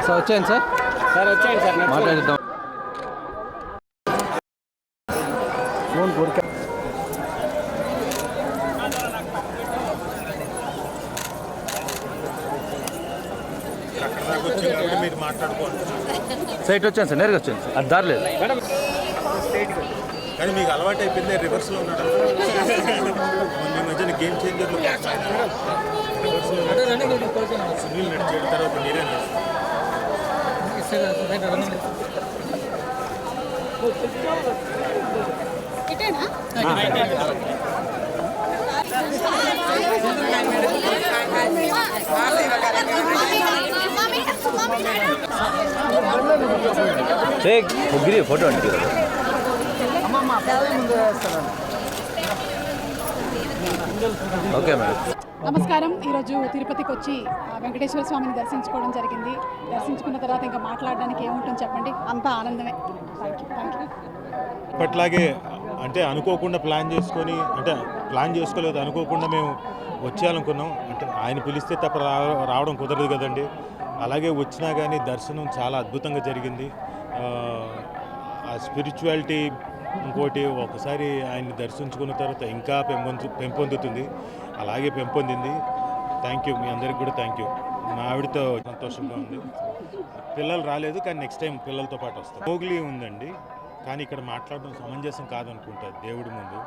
Sir వచ్చాను sir మాట్లాడిద్దాం. Phone కోరిక site వచ్చాను సార్, నేరుగా వచ్చాను సార్, అది దారలేదు కానీ మీకు అలవాటు అయిపోయింది రివర్స్లో ఉన్నాడు. ఈ మధ్యన గేమ్ చేంజర్లు సునీల్ నడిచేట తర్వాత మీరే ముగ్గురి ఫోటో అండి. Okay madam. నమస్కారం. ఈరోజు తిరుపతికి వచ్చి వెంకటేశ్వర స్వామిని దర్శించుకోవడం జరిగింది. దర్శించుకున్న తర్వాత ఇంకా మాట్లాడడానికి ఏముంటుంది చెప్పండి, అంతా ఆనందమే. Thank you. ఇప్పట్లాగే అంటే అనుకోకుండా ప్లాన్ చేసుకోలేదు, అనుకోకుండా మేము వచ్చేయాలనుకున్నాం. అంటే ఆయన పిలిస్తే తప్ప రావడం కుదరదు కదండి. అలాగే వచ్చినా కానీ దర్శనం చాలా అద్భుతంగా జరిగింది. ఆ స్పిరిచువాలిటీ ఇంకోటి ఒకసారి ఆయన్ని దర్శించుకున్న తర్వాత ఇంకా పెంపొందుతుంది. అలాగే పెంపొందింది. థ్యాంక్ యూ, మీ అందరికి కూడా థ్యాంక్ యూ. మా ఆవిడతో సంతోషంగా ఉంది. పిల్లలు రాలేదు కానీ నెక్స్ట్ టైం పిల్లలతో పాటు వస్తాం. మోగ్లీ ఉందండి, కానీ ఇక్కడ మాట్లాడడం సమంజసం కాదనుకుంటా దేవుడి ముందు.